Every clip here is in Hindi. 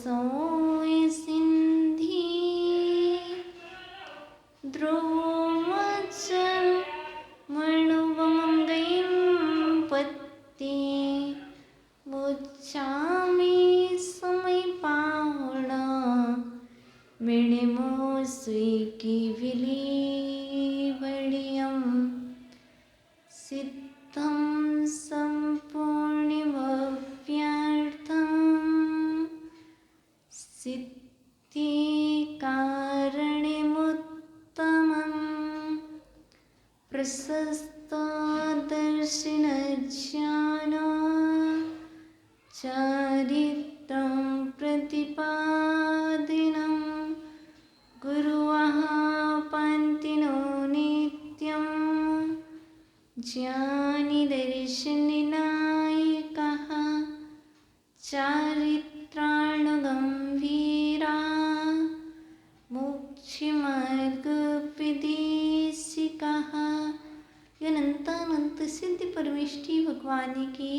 सोय सिंधी ध्रुवमच मणुवमं गईं पत्ती बुच्चामी समय पावणा मेणेमो स्वीकी विली बड़ियम सिद्धं संपूर्णिमव्यर्थं सिद्धिकारणमुत्तमं प्रशस्तदर्शिनज्ञान चारित्रं प्रतिपादिनं गुरुवः पान्तिनो नित्यं ज्ञानिदर्शननायकः चारित्राणगम्भीरा मोक्षमार्गोपदेशिकः। अनंत सिद्धि परमेष्टि भगवान की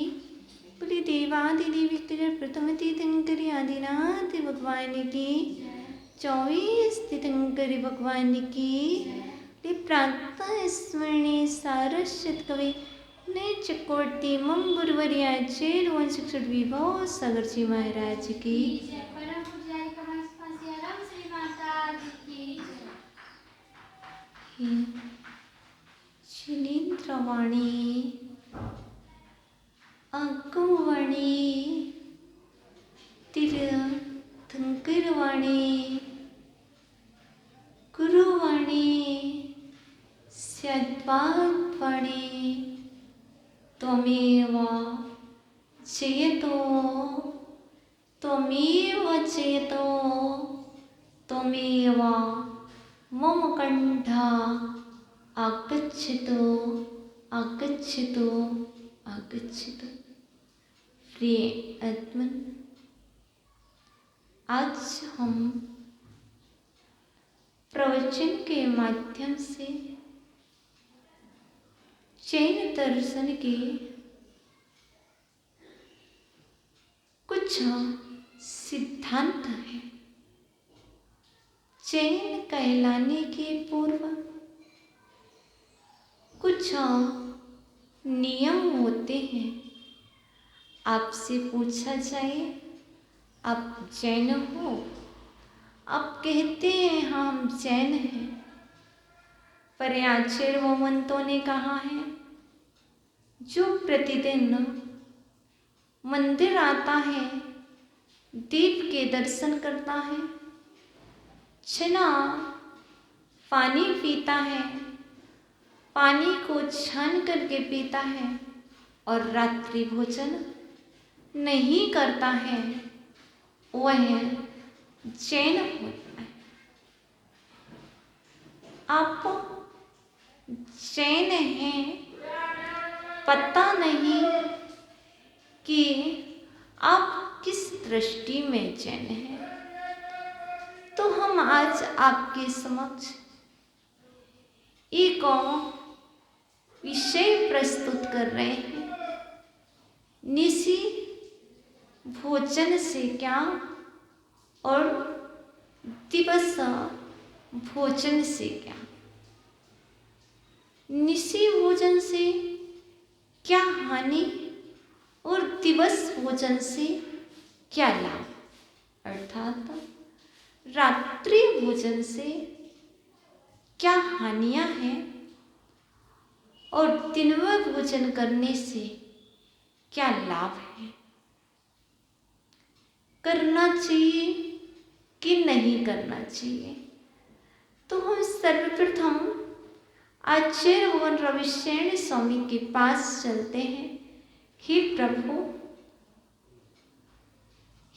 बोली। देवादिदेवी प्रथम तीर्थंकरी आदिनाथ भगवान की 24 तीर्थंकरी भगवान की प्रातः स्मरणे सारस्वत कवि ने चकोटी मम गुरुवर्याचे शिक्षक विभव सागर जी महाराज की। शिलींद्रवाणी अगुवाणी तीर्थंकरवाणी गुरुवाणी सद्वाणी त्वमेव जयतो त्वमेव जयतो त्वमेव मम कंठा आगच्छतु आगच्छतु आगच्छतु। प्रिय आत्मन, आज हम प्रवचन के माध्यम से जैन दर्शन के कुछ सिद्धांत हैं। जैन कहलाने के पूर्व कुछ नियम होते हैं। आपसे पूछा जाए आप जैन हो, आप कहते हैं हम जैन हैं, पर आचार्य भगवंतों ने कहा है जो प्रतिदिन मंदिर आता है, दीप के दर्शन करता है, छना पानी पीता है, पानी को छान करके पीता है और रात्रि भोजन नहीं करता है, वह जैन होता है। आप जैन हैं, पता नहीं कि आप किस दृष्टि में जैन हैं। तो हम आज आपके समक्ष एक विषय प्रस्तुत कर रहे हैं। निशी भोजन से क्या और दिवस भोजन से क्या। निशी भोजन से क्या हानि और दिवस भोजन से क्या लाभ, अर्थात रात्रि भोजन से क्या हानियां हैं और दिन में भोजन करने से क्या लाभ है, करना चाहिए कि नहीं करना चाहिए। तो हम सर्वप्रथम आचार्य भगवान रविशरण स्वामी के पास चलते हैं। हे प्रभु,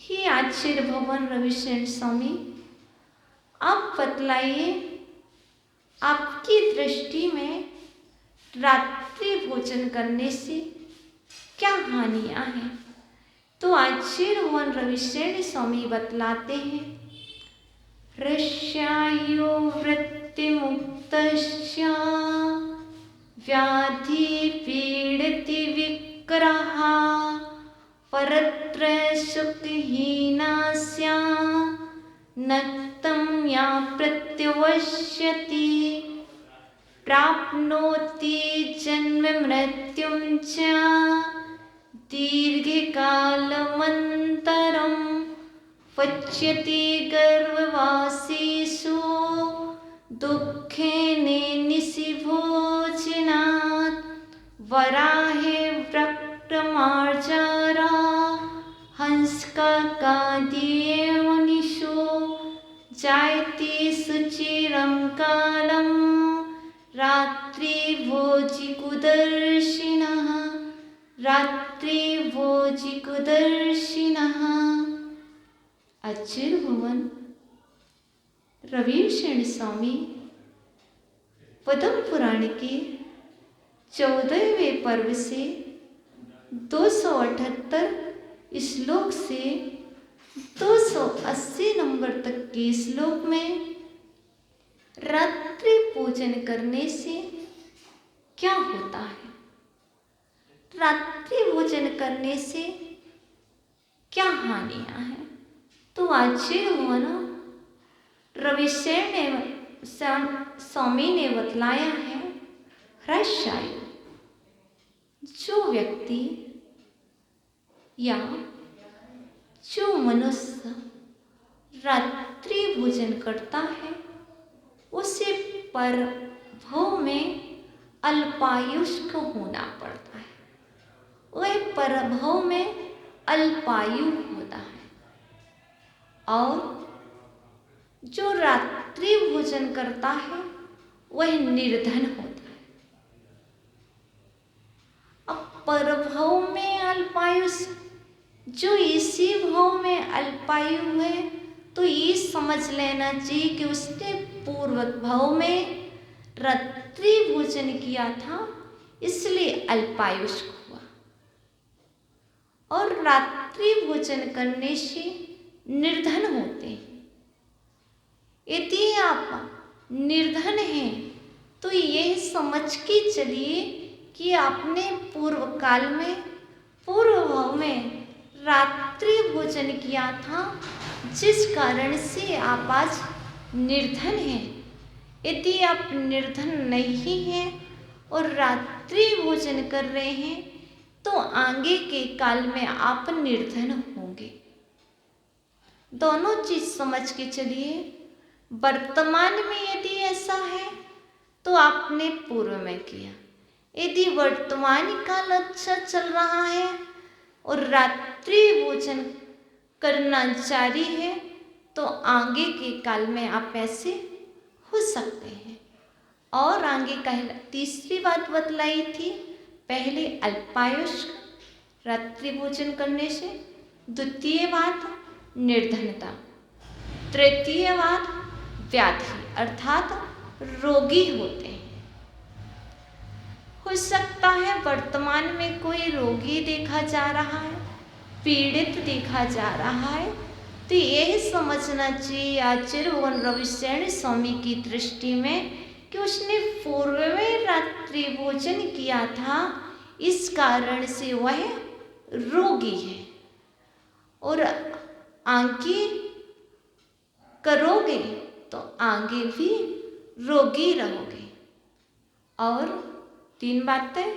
हे आचार्य भगवान रविशरण स्वामी, आप बतलाइए आपकी दृष्टि में रात्रि भोजन करने से क्या हानियां हैं। तो आचार्य भगवान रविशरण स्वामी बतलाते हैं, रस्यायो वृत्तिमुक्तस्य व्याधि पीड़ति विक्रहा परत्र सुखहीनास्या नक्तं या प्रत्यवस्यति प्राप्नोति जन्म मृत्युं च दीर्घकालमन्तरं पच्यति गर्भवासेषु दुःखेन निशिभोजनात् वराहे वक्रमार्जारा हंसकाकादियेवनिषु जायते सुचिरं कालं रात्रिभोजिकुदर्शिनः रात्रिभोजिकुदर्शिनः। आचार्य भगवान रविशरण स्वामी पद्म पुराण के 14वें पर्व से 278 श्लोक से 280 नंबर तक के श्लोक में रात्रि पूजन करने से क्या होता है, रात्रि भोजन करने से क्या हानियां हैं, तो आचार्य भगवान रविशरण स्वामी ने बतलाया है। हर्षायु जो व्यक्ति या जो मनुष्य रात्रि भोजन करता है उसे परभव में अल्पायुष्क होना पड़ता है, वह परभव में अल्पायु होता है। और जो रात्रि भोजन करता है वह निर्धन होता है। अब परभव में अल्पायु, जो इसी भव में अल्पायु है तो ये समझ लेना चाहिए कि उसने पूर्व भव में रात्रि भोजन किया था इसलिए अल्पायुष्क हुआ। और रात्रि भोजन करने से निर्धन होते हैं। यदि आप निर्धन हैं तो यह समझ के चलिए कि आपने पूर्व काल में पूर्व भव में रात्रि भोजन किया था जिस कारण से आप आज निर्धन हैं। यदि आप निर्धन नहीं हैं और रात्रि भोजन कर रहे हैं तो आगे के काल में आप निर्धन होंगे। दोनों चीज समझ के चलिए। वर्तमान में यदि ऐसा है तो आपने पूर्व में किया, यदि वर्तमान काल अच्छा चल रहा है और रात्रि भोजन करना जारी है तो आगे के काल में आप ऐसे हो सकते हैं। और आगे का तीसरी बात बतलाई थी, पहले अल्पायुष्क रात्रि भोजन करने से, द्वितीय बात निर्धनता, तृतीय बात व्याधि अर्थात रोगी होते हैं। हो सकता है वर्तमान में कोई रोगी देखा जा रहा है, पीड़ित देखा जा रहा है, तो यह समझना चाहिए आचार्य भगवान रविशरण स्वामी की दृष्टि में कि उसने पूर्व में रात्रि भोजन किया था, इस कारण से वह रोगी है। और आगे करोगे तो आगे भी रोगी रहोगे। और तीन बातें,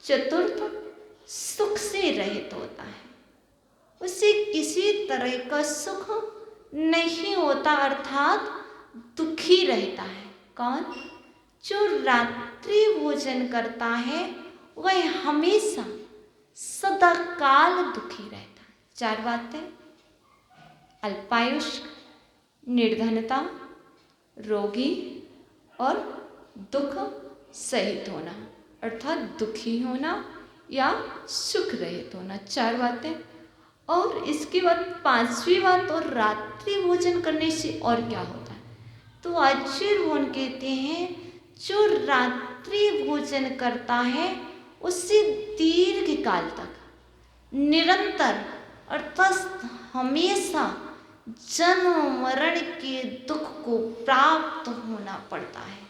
चतुर्थ सुख से रहित होता है, उसे किसी तरह का सुख नहीं होता अर्थात दुखी रहता है। कौन? जो रात्रि भोजन करता है वह हमेशा सदा काल दुखी रहता है। चार बातें, अल्पायुष्क, निर्धनता, रोगी और दुख सहित होना अर्थात दुखी होना या सुख रहित होना, चार बातें। और इसके बाद पांचवी बात, और रात्रि भोजन करने से और क्या होता है, तो आचार्य भगवान कहते हैं जो रात्रि भोजन करता है उससे दीर्घ काल तक निरंतर अर्थात हमेशा जन्म मरण के दुख को प्राप्त होना पड़ता है।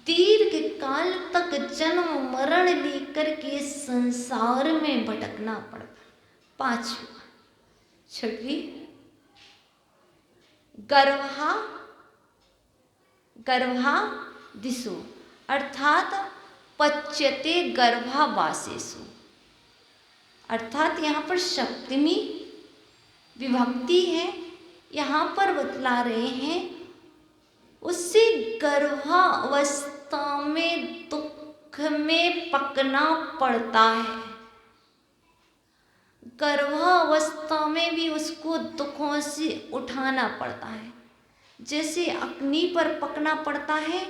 दीर्घ काल तक जन्म मरण लेकर के संसार में भटकना पड़ता है। पांचवा, छठवीं, गर्भा दिशु अर्थात पच्यते गर्भावासेषु, अर्थात यहाँ पर सप्तमी विभक्ति है। यहाँ पर बतला रहे हैं उससे गर्भावस्था में दुख में पकना पड़ता है। गर्भावस्था में भी उसको दुखों से उठाना पड़ता है। जैसे अग्नि पर पकना पड़ता है,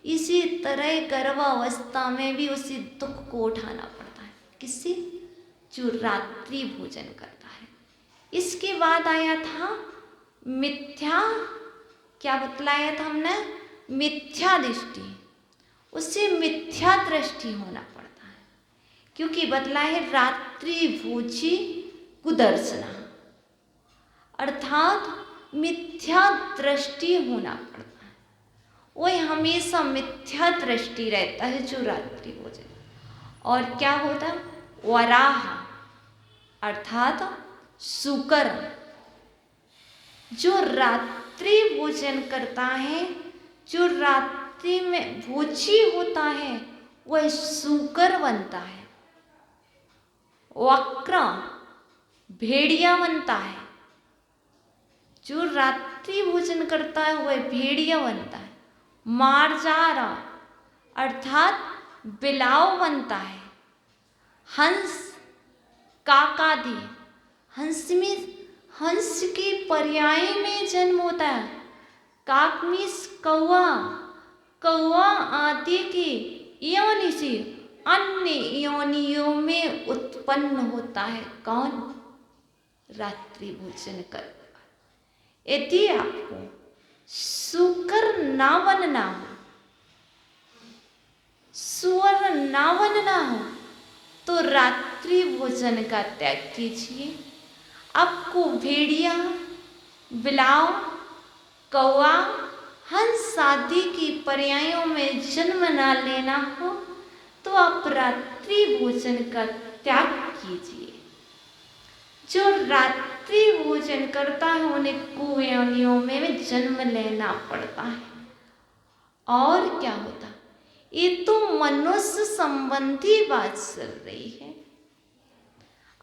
इसी तरह गर्भावस्था में भी उसी दुख को उठाना पड़ता है। किससे? जो रात्रि भोजन करता है। इसके बाद आया था मिथ्या, क्या बतलाया था हमने? मिथ्या दृष्टि। उससे मिथ्या दृष्टि होना पड़ता है, क्योंकि बतलाया है रात्रि भोजी कुदर्शना, अर्थात मिथ्या दृष्टि होना पड़ता है। वही हमेशा मिथ्या दृष्टि रहता है जो रात्रि भोजन। और क्या होता? वराह अर्थात शुकर, जो रात्रि भोजन करता है, जो रात्रि में भोजी होता है, वह शुकर बनता है। वक्र भेड़िया बनता है। जो रात्रि भोजन करता है वह भेड़िया बनता है। मार्जारा अर्थात बिलाव बनता है। हंस काकादि, हंस के पर्याय में जन्म होता है। काक मीन्स कौआ, कौआ आदि की योनि से अन्य योनियों में उत्पन्न होता है। कौन? रात्रि भोजन कर। यदि आपको शुकर ना बनना हो, सुअर ना बनना हो, तो रात्रि भोजन का त्याग कीजिए। आपको भेड़िया, बिलाव, कौआ, हंस आदि की पर्यायों में जन्म ना लेना हो तो आप रात्रि भोजन का त्याग कीजिए। जो रात्रि भोजन करता है उन्हें कुयोनियों में जन्म लेना पड़ता है। और क्या होता? ये तो मनुष्य संबंधी बात चल रही है।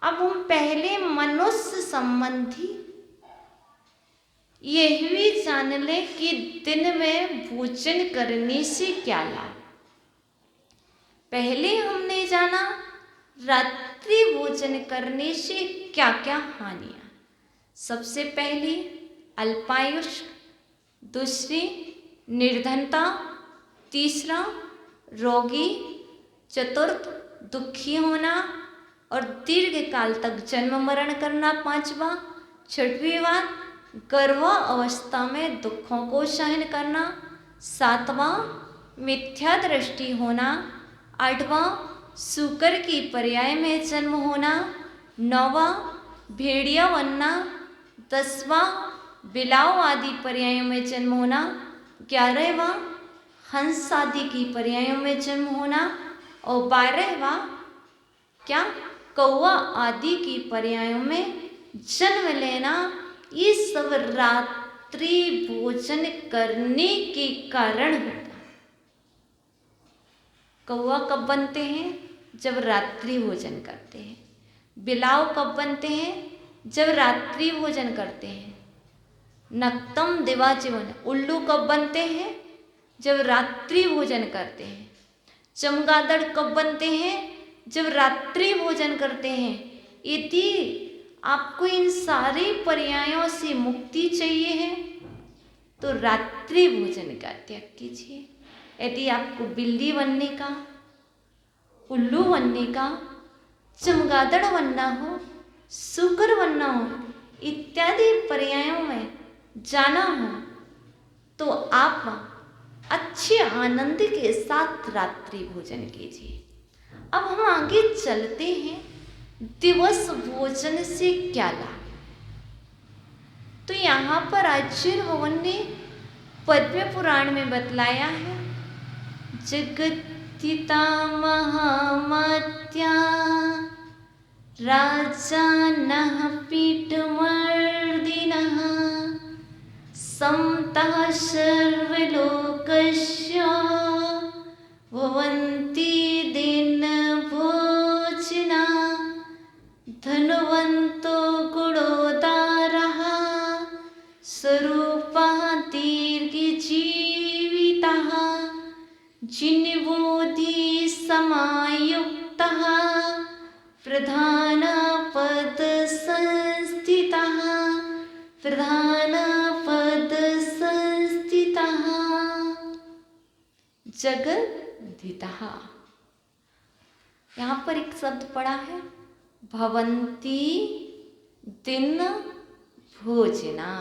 अब हम पहले मनुष्य संबंधी यह भी जान ले कि दिन में भोजन करने से क्या लाभ। पहले हमने जाना रात्रि भोजन करने से क्या क्या हानियां। सबसे पहली अल्पायुष्क, दूसरी निर्धनता, तीसरा रोगी, चतुर्थ दुखी होना और दीर्घ काल तक जन्म मरण करना, पांचवा। छठवीं बात गर्भ अवस्था में दुखों को सहन करना, सातवां मिथ्या दृष्टि होना, आठवां शुकर की पर्याय में जन्म होना, नौवां भेड़िया बनना, दसवां बिलाव आदि पर्यायों में जन्म होना, 11वां हंस आदि की पर्यायों में जन्म होना और 12वां क्या कौआ आदि की पर्यायों में जन्म लेना। ये सब रात्रि भोजन करने के कारण होता है। कौआ कब बनते हैं? जब रात्रि भोजन करते हैं। बिलाव कब बनते हैं? जब रात्रि भोजन करते हैं। नक्तम दिवाजीवन उल्लू कब बनते हैं? जब रात्रि भोजन करते हैं। चमगादड़ कब बनते हैं? जब रात्रि भोजन करते हैं। यदि आपको इन सारे पर्यायों से मुक्ति चाहिए है तो रात्रि भोजन का त्याग कीजिए। यदि आपको बिल्ली बनने का, उल्लू बनने का, चमगादड़ बनना हो, शुकर बनना हो, इत्यादि पर्यायों में जाना हो तो आप अच्छे आनंद के साथ रात्रि भोजन कीजिए। अब हम आगे चलते हैं। दिवस भोजन से क्या लाभ? तो यहाँ पर आचार्य भगवान ने पद्म पुराण में बतलाया है, जगतिता महामत्या राजानः पीठमर्दिनः समतः सर्वलोकस्य भवन्ति दिनभोजना धनवन्तो गुणोदारः स्वरूपः दीर्घजीवितः जिनबोधि समायुक्तः प्रधानपदसंस्थितः जगद्धितः। यहाँ पर एक शब्द पड़ा है भवन्ति दिन भोजना।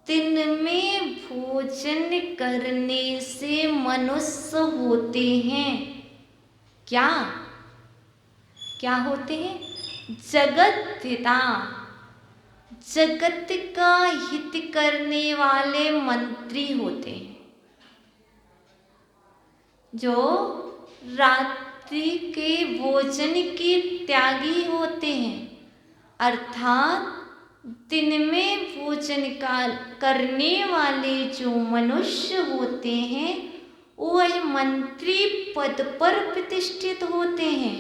दिन में भोजन करने से मनुष्य होते हैं क्या? क्या होते हैं? जगद्धिता। जगत का हित करने वाले मंत्री होते हैं, जो रात्रि के भोजन के त्यागी होते हैं, अर्थात दिन में भोजन करने वाले जो मनुष्य होते हैं वह मंत्री पद पर प्रतिष्ठित होते हैं।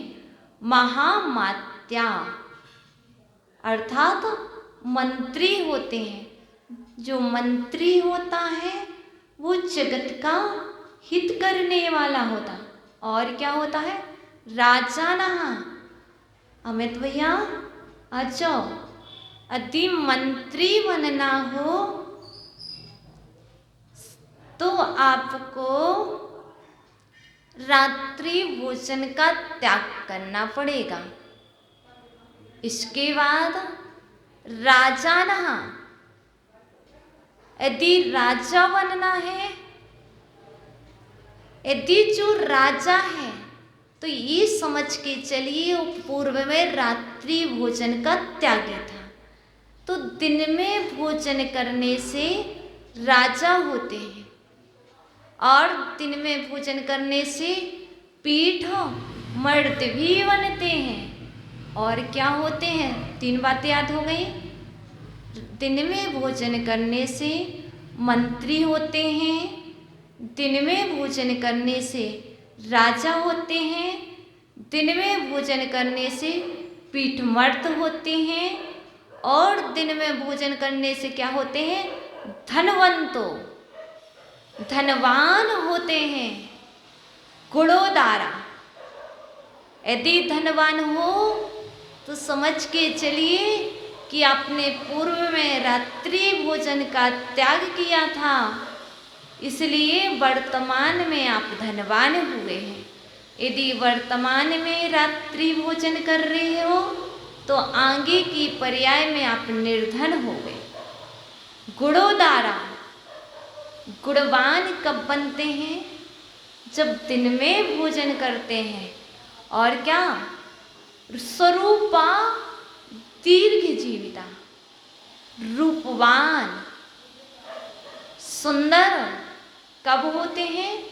महामात्या अर्थात मंत्री होते हैं। जो मंत्री होता है वो जगत का हित करने वाला होता। और क्या होता है? राजा नहा। अमित भैया आ जाओ। यदि मंत्री बनना हो तो आपको रात्रि भोजन का त्याग करना पड़ेगा। इसके बाद राजा नहा। यदि राजा बनना है, यदि जो राजा है तो ये समझ के चलिए वो पूर्व में रात्रि भोजन का त्यागी था। तो दिन में भोजन करने से राजा होते हैं और दिन में भोजन करने से पीठ मर्द भी बनते हैं। और क्या होते हैं? 3 बातें याद हो गई। दिन में भोजन करने से मंत्री होते हैं, दिन में भोजन करने से राजा होते हैं, दिन में भोजन करने से पीठमर्द होते हैं और दिन में भोजन करने से क्या होते हैं? धनवान होते हैं। गुणोदारा। यदि धनवान हो तो समझ के चलिए कि आपने पूर्व में रात्रि भोजन का त्याग किया था, इसलिए वर्तमान में आप धनवान हुए हैं। यदि वर्तमान में रात्रि भोजन कर रहे हो तो आगे की पर्याय में आप निर्धन हो गए। गुणोदारा। गुणवान कब बनते हैं? जब दिन में भोजन करते हैं। और क्या? स्वरूपा दीर्घ जीविता। रूपवान सुंदर कब होते हैं?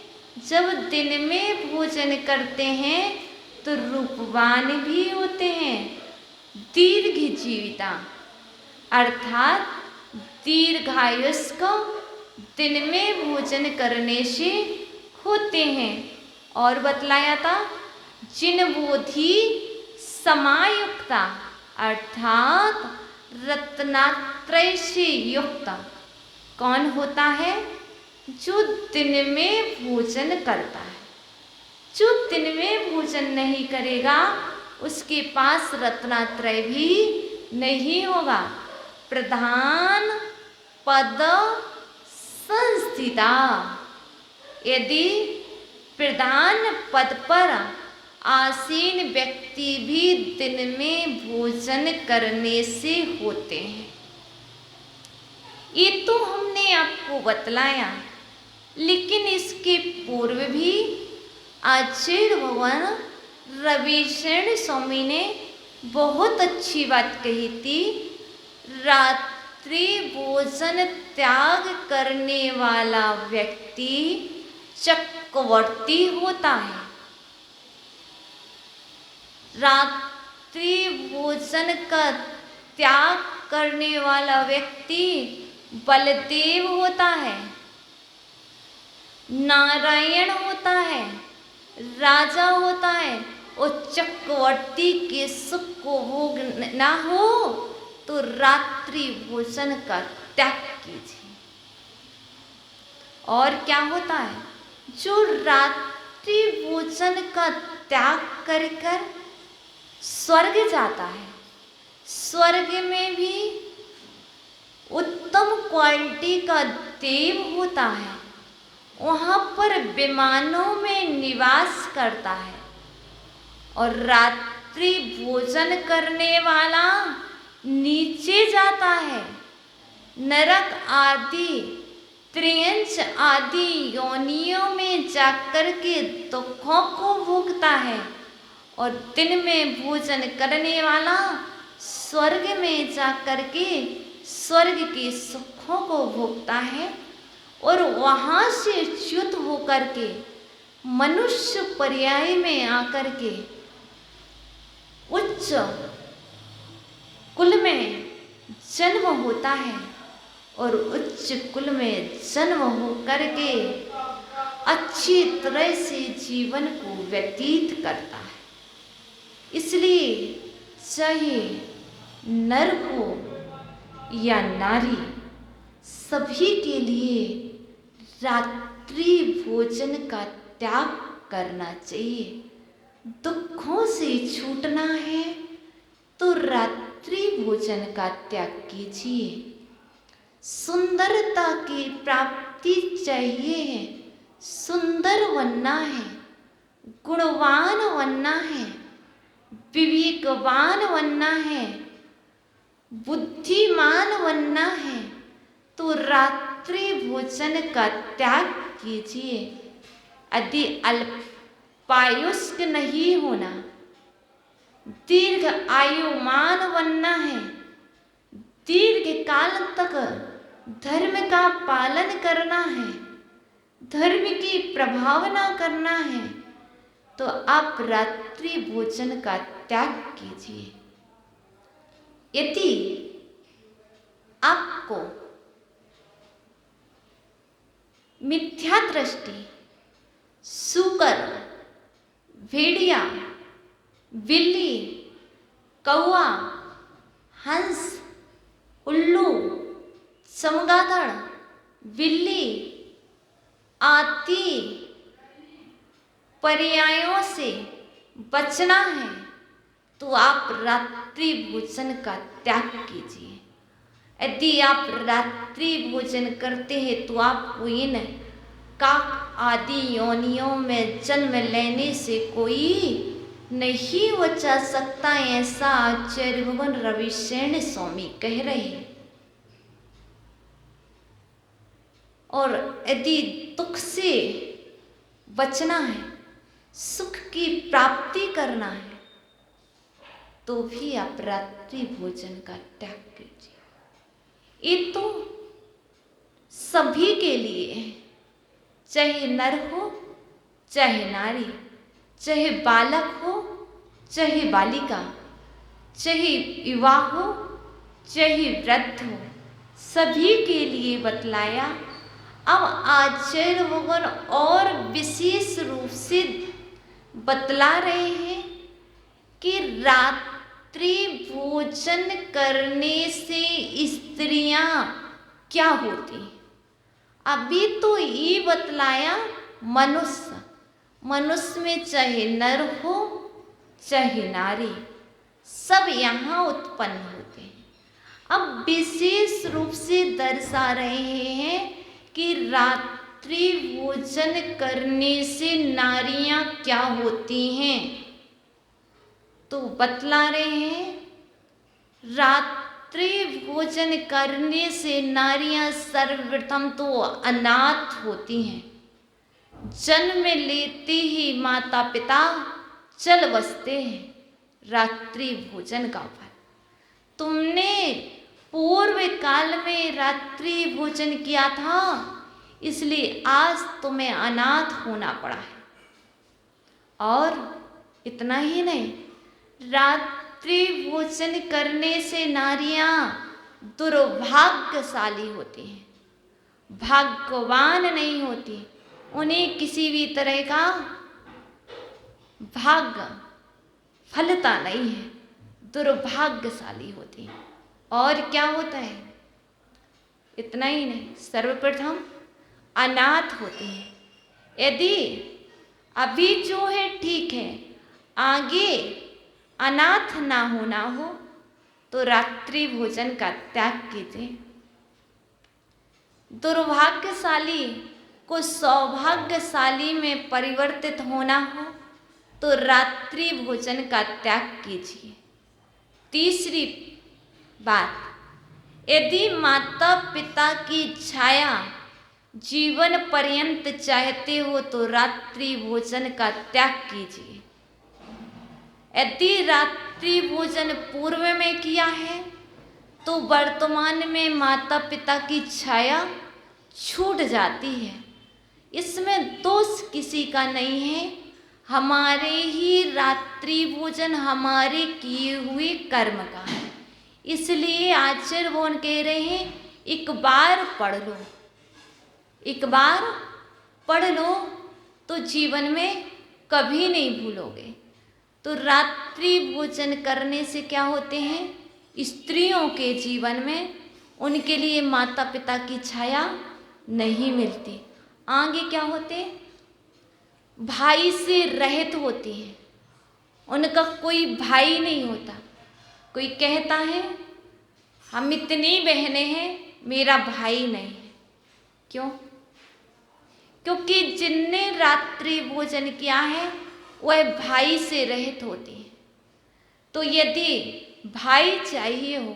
जब दिन में भोजन करते हैं तो रूपवान भी होते हैं। दीर्घ जीविता अर्थात दीर्घायुष्क दिन में भोजन करने से होते हैं। और बतलाया था जिनबोधि समायुक्ता अर्थात रत्नात्रय से युक्त। कौन होता है? जो दिन में भोजन करता है। जो दिन में भोजन नहीं करेगा उसके पास रत्नात्रय भी नहीं होगा। प्रधान पद संस्थिता। यदि प्रधान पद पर आसीन व्यक्ति भी दिन में भोजन करने से होते हैं। ये तो हमने आपको बतलाया, लेकिन इसके पूर्व भी आचार्य भगवान रविशरण स्वामी ने बहुत अच्छी बात कही थी। रात्रि भोजन त्याग करने वाला व्यक्ति चक्रवर्ती होता है। रात्रि भोजन का त्याग करने वाला व्यक्ति बलदेव होता है, नारायण होता है, राजा होता है। और चक्रवर्ती के सुख को भोग ना हो तो रात्रि भोजन का त्याग कीजिए। और क्या होता है, जो रात्रि भोजन का त्याग कर कर स्वर्ग जाता है, स्वर्ग में भी उत्तम क्वालिटी का देव होता है, वहाँ पर विमानों में निवास करता है। और रात्रि भोजन करने वाला नीचे जाता है, नरक आदि त्रियंच आदि योनियों में जाकर के दुखों को भोगता है। और दिन में भोजन करने वाला स्वर्ग में जाकर के स्वर्ग के सुखों को भोगता है। और वहाँ से च्युत होकर के मनुष्य पर्याय में आकर के उच्च कुल में जन्म होता है और उच्च कुल में जन्म होकर के अच्छी तरह से जीवन को व्यतीत करता है। इसलिए चाहे नर हो या नारी, सभी के लिए रात्रि भोजन का त्याग करना चाहिए। दुखों से छूटना है तो रात्रि भोजन का त्याग कीजिए। सुंदरता की प्राप्ति चाहिए है, सुंदर बनना है, गुणवान बनना है, विवेकवान बनना है, बुद्धिमान बनना है तो रात्रि भोजन का त्याग कीजिए। यदि अल्पायुष्क नहीं होना, दीर्घ आयुमान बनना है, दीर्घ काल तक धर्म का पालन करना है, धर्म की प्रभावना करना है तो आप रात्रि भोजन का त्याग कीजिए। यदि आपको मिथ्या दृष्टि, सूकर, भेड़िया, बिल्ली, कौआ, हंस, उल्लू, चमगादड़, बिल्ली आदि पर्यायों से बचना है तो आप रात्रि भोजन का त्याग कीजिए। यदि आप रात्रि भोजन करते हैं तो आपको इन काक आदि योनियों में जन्म लेने से कोई नहीं बचा सकता, ऐसा आचार्य भगवान रविशरण स्वामी कह रहे हैं। और यदि दुख से बचना है, सुख की प्राप्ति करना है तो भी आप रात्रि भोजन का त्याग कीजिए। ये तो सभी के लिए है, चाहे नर हो चाहे नारी, चाहे बालक हो चाहे बालिका, चाहे युवा हो चाहे वृद्ध हो, सभी के लिए बतलाया। अब आचार्य भगवान और विशेष रूप से बतला रहे हैं कि रात्रि भोजन करने से स्त्रियां क्या होती। अभी तो ये बतलाया मनुष्य में चाहे नर हो चाहे नारी, सब यहाँ उत्पन्न होते हैं। अब विशेष रूप से दर्शा रहे हैं कि रात्रि भोजन करने से नारियां क्या होती हैं, तो बतला रहे हैं रात्रि भोजन करने से नारियां सर्वप्रथम तो अनाथ होती हैं। जन्म लेते ही माता पिता चल बसते हैं रात्रि भोजन का फल। तुमने पूर्व काल में रात्रि भोजन किया था, इसलिए आज तुम्हें अनाथ होना पड़ा है। और इतना ही नहीं, रात्रि रात्रि भोजन करने से नारियां दुर्भाग्यशाली होती हैं, भाग्यवान नहीं होती। उन्हें किसी भी तरह का भाग्य फलता नहीं है, दुर्भाग्यशाली होती है। और क्या होता है? इतना ही नहीं, सर्वप्रथम अनाथ होते हैं। यदि अभी जो है ठीक है, आगे अनाथ ना होना हो तो रात्रि भोजन का त्याग कीजिए। दुर्भाग्यशाली को सौभाग्यशाली में परिवर्तित होना हो तो रात्रि भोजन का त्याग कीजिए। तीसरी बात, यदि माता पिता की छाया जीवन पर्यंत चाहते हो तो रात्रि भोजन का त्याग कीजिए। यदि रात्रि भोजन पूर्व में किया है तो वर्तमान में माता पिता की छाया छूट जाती है। इसमें दोष किसी का नहीं है, हमारे ही रात्रि भोजन हमारे किए हुए कर्म का है। इसलिए आचार्य भगवान कह रहे हैं, एक बार पढ़ लो, एक बार पढ़ लो तो जीवन में कभी नहीं भूलोगे। तो रात्रि भोजन करने से क्या होते हैं? स्त्रियों के जीवन में उनके लिए माता पिता की छाया नहीं मिलती। आगे क्या होते? भाई से रहित होती हैं, उनका कोई भाई नहीं होता। कोई कहता है हम इतनी बहनें हैं, मेरा भाई नहीं है। क्यों? क्योंकि जिनने रात्रि भोजन किया है वह भाई से रहित होती है। तो यदि भाई चाहिए हो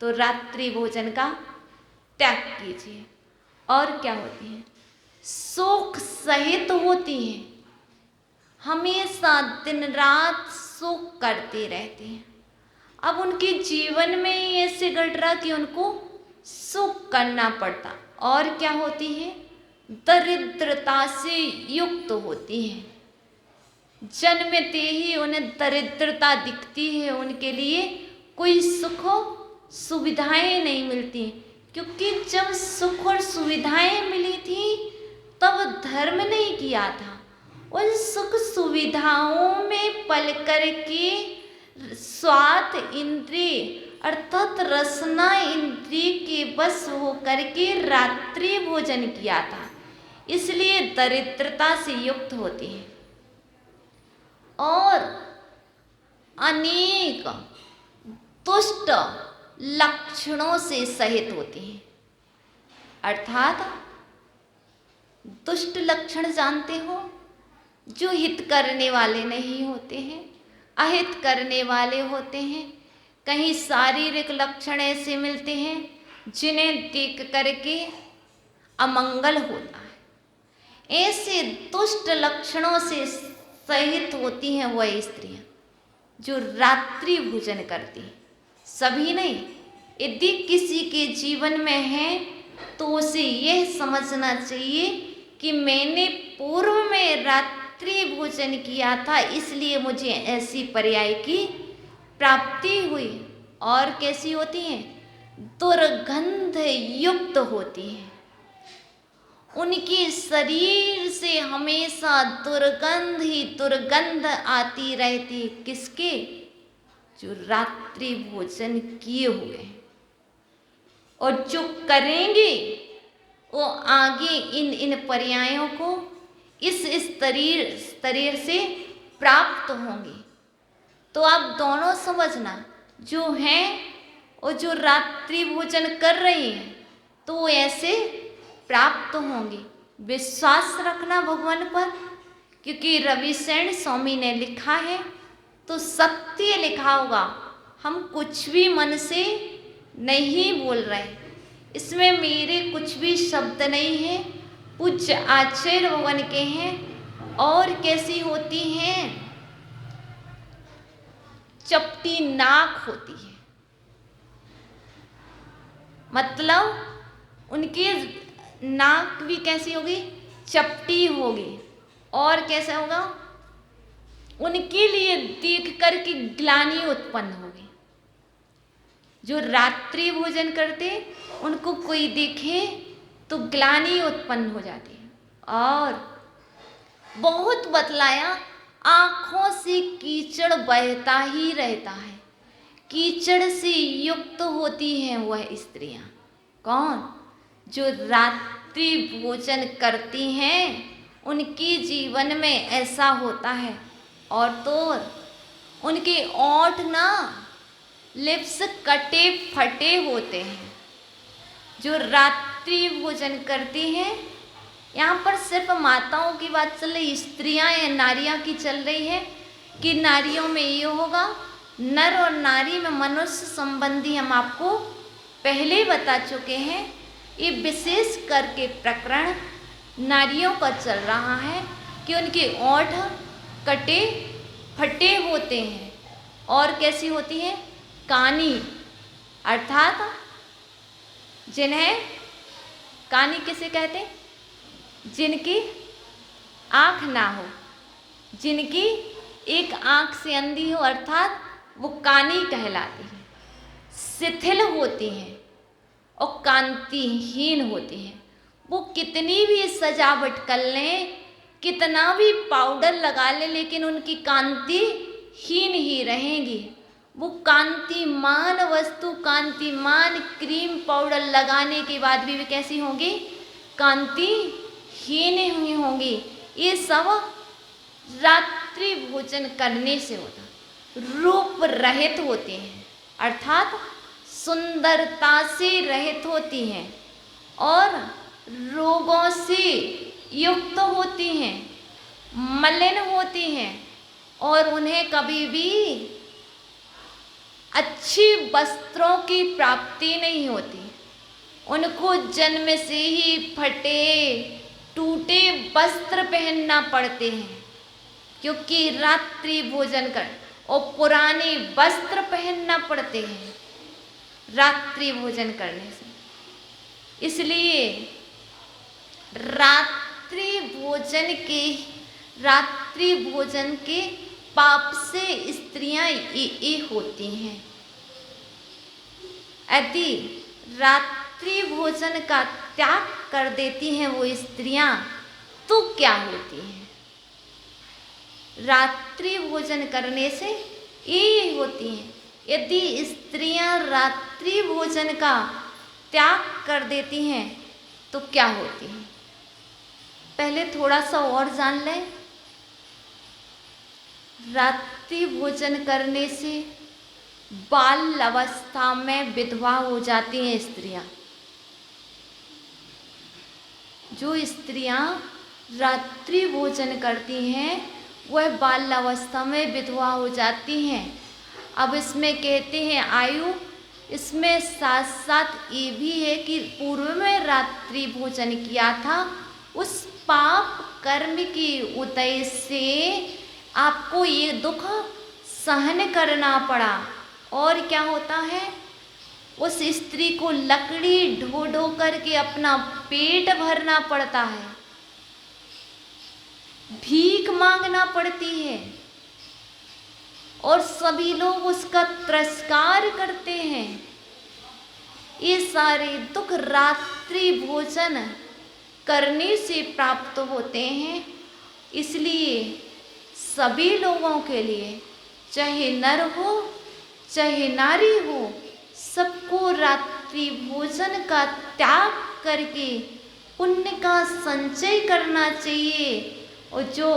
तो रात्रि भोजन का त्याग कीजिए। और क्या होती है? शोक सहित होती हैं, हमेशा दिन रात शोक करती रहती हैं। अब उनके जीवन में ही ऐसे घट रहा कि उनको शोक करना पड़ता। और क्या होती है? दरिद्रता से युक्त होती हैं, जन्मते ही उन्हें दरिद्रता दिखती है, उनके लिए कोई सुख सुविधाएं नहीं मिलती। क्योंकि जब सुख और सुविधाएं मिली थी तब धर्म नहीं किया था। उन सुख सुविधाओं में पल करके स्वाद इंद्रिय अर्थात रसना इंद्रिय के बस होकर के रात्रि भोजन किया था, इसलिए दरिद्रता से युक्त होती है और अनेक दुष्ट लक्षणों से सहित होती हैं। अर्थात दुष्ट लक्षण जानते हो, जो हित करने वाले नहीं होते हैं, अहित करने वाले होते हैं। कहीं शारीरिक लक्षण ऐसे मिलते हैं जिन्हें देख करके अमंगल होता है। ऐसे दुष्ट लक्षणों से सहित होती हैं वह स्त्रियां जो रात्रि भोजन करती हैं। सभी नहीं, यदि किसी के जीवन में है तो उसे यह समझना चाहिए कि मैंने पूर्व में रात्रि भोजन किया था, इसलिए मुझे ऐसी पर्याय की प्राप्ति हुई। और कैसी होती हैं? दुर्गंध युक्त होती हैं, उनके शरीर से हमेशा दुर्गंध ही दुर्गंध आती रहती। किसके? जो रात्रि भोजन किए हुए हैं। और जो करेंगे वो आगे इन पर्यायों को इस शरीर से प्राप्त होंगे। तो आप दोनों समझना, जो हैं और जो रात्रि भोजन कर रही हैं तो वो ऐसे प्राप्त होंगे। विश्वास रखना भगवान पर, क्योंकि रविशरण स्वामी ने लिखा है तो सत्य लिखा होगा। हम कुछ भी मन से नहीं बोल रहे, इसमें मेरे कुछ भी शब्द नहीं है, पूज्य आचार्य भगवान के हैं। और कैसी होती हैं? चपटी नाक होती है, मतलब उनकी नाक भी कैसी होगी? चपटी होगी। और कैसा होगा? उनके लिए देख कर के ग्लानि उत्पन्न होगी। जो रात्रि भोजन करते उनको कोई देखे तो ग्लानि उत्पन्न हो जाती है। और बहुत बतलाया, आंखों से कीचड़ बहता ही रहता है, कीचड़ से युक्त होती हैं वह स्त्रियां। कौन? जो रात्रि भोजन करती हैं, उनके जीवन में ऐसा होता है। और तो उनके ओंठ ना लिप्स कटे फटे होते हैं। जो रात्रि भोजन करती हैं, यहाँ पर सिर्फ माताओं की बात चल रही, स्त्रियां या नारियां की चल रही है कि नारियों में ये होगा। नर और नारी में मनुष्य संबंधी हम आपको पहले बता चुके हैं। ये विशेष करके प्रकरण नारियों का चल रहा है कि उनके ओंठ कटे फटे होते हैं। और कैसी होती है? कानी, अर्थात जिन्हें कानी किसे कहते हैं? जिनकी आँख ना हो, जिनकी एक आँख से अंधी हो, अर्थात वो कानी कहलाती है। शिथिल होती हैं और कांतिहीन होती हैं। वो कितनी भी सजावट कर लें, कितना भी पाउडर लगा लें, लेकिन उनकी कांति हीन ही रहेंगी। वो कांतिमान वस्तु, कांतिमान क्रीम पाउडर लगाने के बाद भी वे कैसी होंगी? कांतिहीन ही होंगी। ये सब रात्रि भोजन करने से होता। रूप रहित होती हैं, अर्थात सुंदरता से रहित होती हैं और रोगों से युक्त होती हैं, मलिन होती हैं और उन्हें कभी भी अच्छी वस्त्रों की प्राप्ति नहीं होती। उनको जन्म से ही फटे टूटे वस्त्र पहनना पड़ते हैं, क्योंकि रात्रि भोजन कर और पुराने वस्त्र पहनना पड़ते हैं रात्रि भोजन करने से। इसलिए रात्रि भोजन के पाप से स्त्रियां ये होती हैं। यदि रात्रि भोजन का त्याग कर देती हैं वो स्त्रियां, तो क्या होती हैं? रात्रि भोजन करने से ये होती हैं। यदि स्त्रियां रात्रि भोजन का त्याग कर देती हैं तो क्या होती हैं? पहले थोड़ा सा और जान लें। रात्रि भोजन करने से बाल अवस्था में विधवा हो जाती हैं स्त्रियां। जो स्त्रियां रात्रि भोजन करती हैं वह बाल अवस्था में विधवा हो जाती हैं। अब इसमें कहते हैं आयु, इसमें साथ साथ ये भी है कि पूर्व में रात्रि भोजन किया था, उस पाप कर्म की उदय से आपको ये दुख सहन करना पड़ा। और क्या होता है? उस स्त्री को लकड़ी ढो ढो करके अपना पेट भरना पड़ता है, भीख मांगना पड़ती है और सभी लोग उसका तिरस्कार करते हैं। ये सारे दुख रात्रि भोजन करने से प्राप्त होते हैं। इसलिए सभी लोगों के लिए, चाहे नर हो चाहे नारी हो, सबको रात्रि भोजन का त्याग करके पुण्य का संचय करना चाहिए। और जो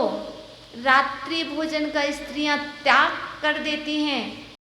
रात्रि भोजन का स्त्रियां त्याग कर देती हैं